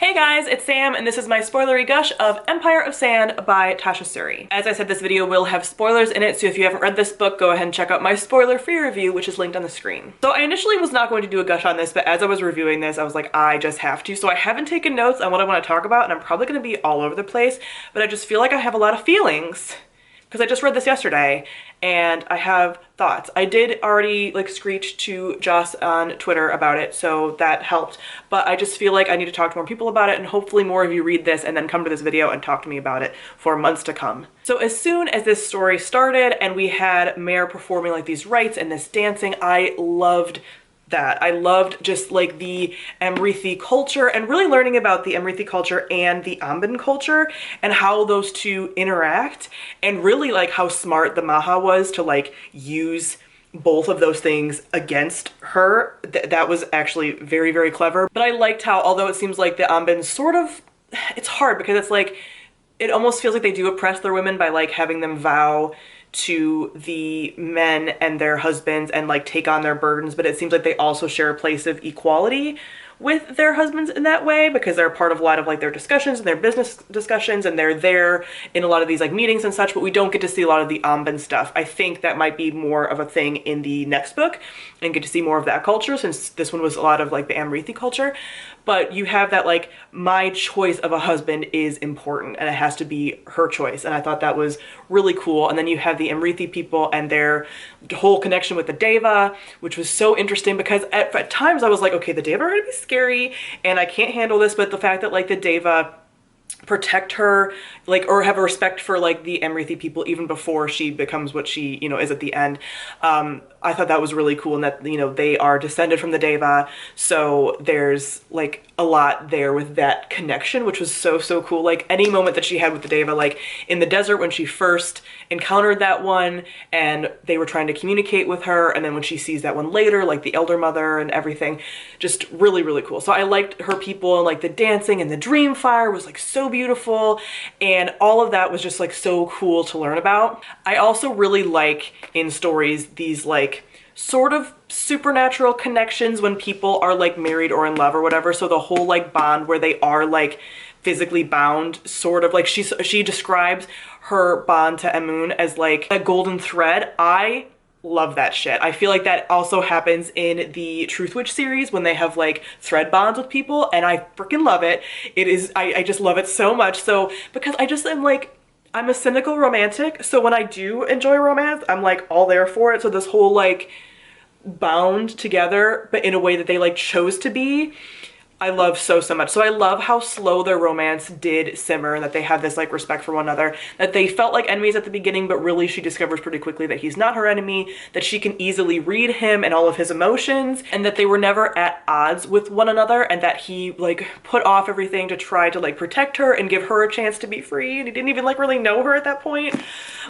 Hey guys, it's Sam, and this is my spoilery gush of Empire of Sand by Tasha Suri. As I said, this video will have spoilers in it, so if you haven't read this book, go ahead and check out my spoiler-free review, which is linked on the screen. So I initially was not going to do a gush on this, but as I was reviewing this, I was like, I just have to. So I haven't taken notes on what I want to talk about, and I'm probably going to be all over the place, but I just feel like I have a lot of feelings because I just read this yesterday and I have thoughts. I did already like screech to Joss on Twitter about it, so that helped, but I just feel like I need to talk to more people about it, and hopefully more of you read this and then come to this video and talk to me about it for months to come. So as soon as this story started and we had Mare performing like these rites and this dancing, I loved that. I loved just like the Amrithi culture and really learning about the Amrithi culture and the Amban culture and how those two interact, and really like how smart the Maha was to like use both of those things against her. That was actually very, very clever. But I liked how, although it seems like the Amban sort of, it's hard because it's like, it almost feels like they do oppress their women by like having them vow to the men and their husbands and like take on their burdens, but it seems like they also share a place of equality with their husbands in that way because they're part of a lot of like their discussions and their business discussions, and they're there in a lot of these like meetings and such, but we don't get to see a lot of the Amban stuff. I think that might be more of a thing in the next book and get to see more of that culture, since this one was a lot of like the Amrithi culture. But you have that like, my choice of a husband is important and it has to be her choice, and I thought that was really cool. And then you have the Amrithi people and their whole connection with the Deva, which was so interesting because at times I was like, okay, the Deva are gonna be scary and I can't handle this, but the fact that like the Deva protect her, like, or have a respect for like the Amrithi people even before she becomes what she, you know, is at the end. I thought that was really cool, and that, you know, they are descended from the Deva, so there's like a lot there with that connection, which was so cool. Like any moment that she had with the Deva, like in the desert when she first encountered that one and they were trying to communicate with her, and then when she sees that one later, like the elder mother and everything, just really cool. So I liked her people, and like the dancing and the dream fire was like so beautiful, and all of that was just like so cool to learn about. I also really like in stories these like sort of supernatural connections when people are like married or in love or whatever. So the whole like bond where they are like physically bound, sort of like she describes her bond to Emun as like a golden thread. I love that shit. I feel like that also happens in the Truth Witch series when they have like thread bonds with people, and I freaking love it. It is, I just love it so much. So because I just am like, I'm a cynical romantic, so when I do enjoy romance, I'm like all there for it. So this whole like bound together, but in a way that they like chose to be, I love so much. So I love how slow their romance did simmer, and that they have this like respect for one another, that they felt like enemies at the beginning, but really she discovers pretty quickly that he's not her enemy, that she can easily read him and all of his emotions, and that they were never at odds with one another, and that he like put off everything to try to like protect her and give her a chance to be free, and he didn't even like really know her at that point.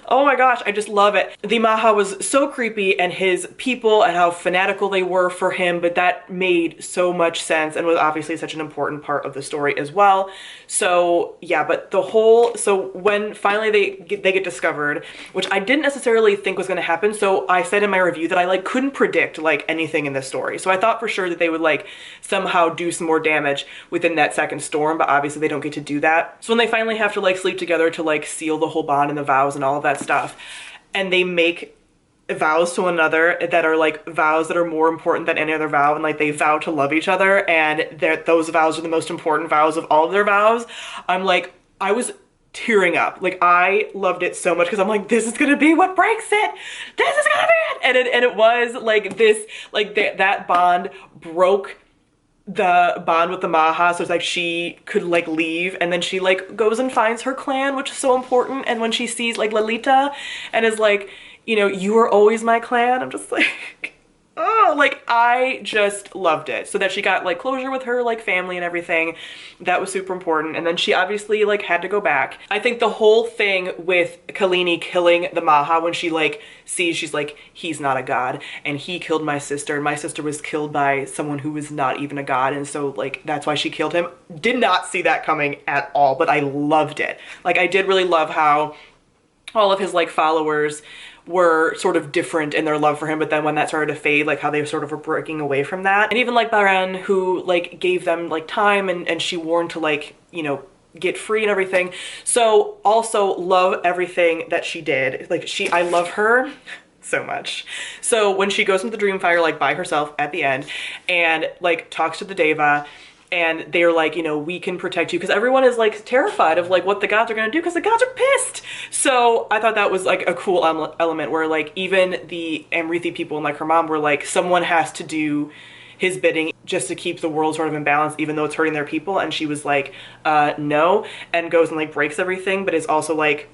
Oh my gosh, I just love it. The Maha was so creepy, and his people and how fanatical they were for him, but that made so much sense and was obviously such an important part of the story as well. So yeah, but the whole, so when finally they get discovered, which I didn't necessarily think was going to happen, so I said in my review that I like couldn't predict like anything in this story. So I thought for sure that they would like somehow do some more damage within that second storm, but obviously they don't get to do that. So when they finally have to like sleep together to like seal the whole bond and the vows and all of that stuff, and they make vows to one another that are like vows that are more important than any other vow, and like they vow to love each other, and those vows are the most important vows of all of their vows. I'm like, I was tearing up. Like I loved it so much because I'm like, this is gonna be what breaks it. This is gonna be it. And it was like this, like that bond broke the bond with the Maha, so it's like she could like leave, and then she like goes and finds her clan, which is so important. And when she sees like Lalita and is like, you know, you are always my clan, I'm just like, oh, like I just loved it. So that she got like closure with her like family and everything, that was super important. And then she obviously like had to go back. I think the whole thing with Kalini killing the Maha, when she like sees, she's like, he's not a god, and he killed my sister, and my sister was killed by someone who was not even a god, and so like that's why she killed him. Did not see that coming at all, but I loved it. Like I did really love how all of his like followers were sort of different in their love for him, but then when that started to fade, like how they sort of were breaking away from that. And even like Baren, who like gave them like time and she warned to like, you know, get free and everything. So also love everything that she did. Like I love her so much. So when she goes into the Dreamfire like by herself at the end and like talks to the Deva, and they're like, you know, we can protect you, because everyone is like terrified of like what the gods are gonna do because the gods are pissed. So I thought that was like a cool element where like even the Amrithi people and like her mom were like, someone has to do his bidding just to keep the world sort of in balance, even though it's hurting their people. And she was like, no, and goes and like breaks everything, but is also like,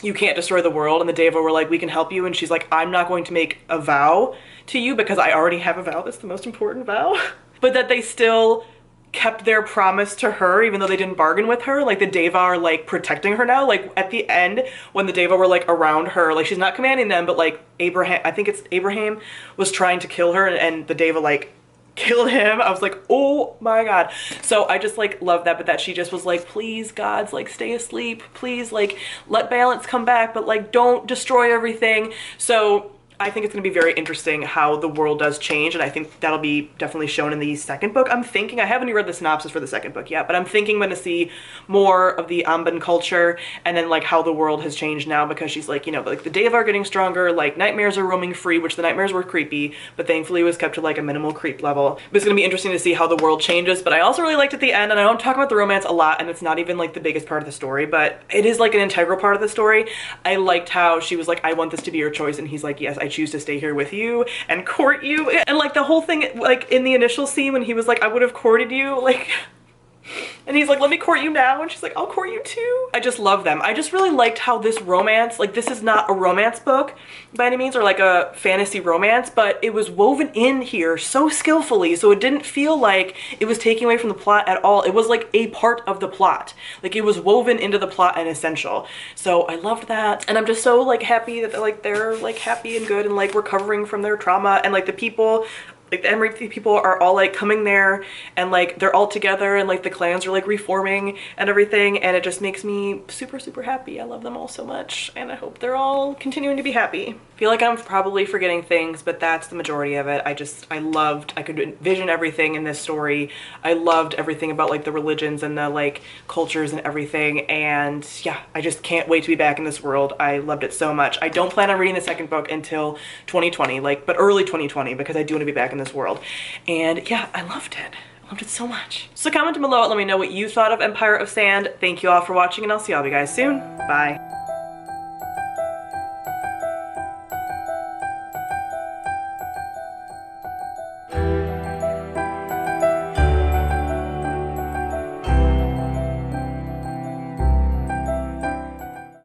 you can't destroy the world. And the Deva were like, we can help you. And she's like, I'm not going to make a vow to you because I already have a vow that's the most important vow. But that they still kept their promise to her even though they didn't bargain with her. Like the Deva are like protecting her now. Like at the end when the Deva were like around her, like she's not commanding them, but like Abraham, I think it's Abraham, was trying to kill her and the Deva like killed him. I was like, oh my god. So I just like love that, but that she just was like, please gods, like stay asleep, please like let balance come back, but like don't destroy everything. So I think it's going to be very interesting how the world does change, and I think that'll be definitely shown in the second book. I'm thinking, I haven't even read the synopsis for the second book yet, but I'm thinking I'm going to see more of the Amban culture and then like how the world has changed now, because she's like, you know, like the Deva are getting stronger, like nightmares are roaming free, which the nightmares were creepy, but thankfully it was kept to like a minimal creep level. But it's going to be interesting to see how the world changes. But I also really liked at the end, and I don't talk about the romance a lot, and it's not even like the biggest part of the story, but it is like an integral part of the story. I liked how she was like, I want this to be your choice, and he's like, yes, I choose to stay here with you and court you. And like the whole thing, like in the initial scene when he was like, I would have courted you, like, and he's like, let me court you now, and she's like, I'll court you too. I just love them. I just really liked how this romance, like this is not a romance book by any means, or like a fantasy romance, but it was woven in here so skillfully, so it didn't feel like it was taking away from the plot at all. It was like a part of the plot. Like it was woven into the plot and essential. So I loved that, and I'm just so like happy that they're like happy and good and like recovering from their trauma, and like the people, like the Amrithi people are all like coming there, and like they're all together, and like the clans are like reforming and everything, and it just makes me super, super happy. I love them all so much, and I hope they're all continuing to be happy. I feel like I'm probably forgetting things, but that's the majority of it. I could envision everything in this story. I loved everything about like the religions and the like cultures and everything, and yeah, I just can't wait to be back in this world. I loved it so much. I don't plan on reading the second book until 2020, like, but early 2020, because I do want to be back in this world. And yeah, I loved it. I loved it so much. So comment down below and let me know what you thought of Empire of Sand. Thank you all for watching, and I'll see all of you guys soon. Bye.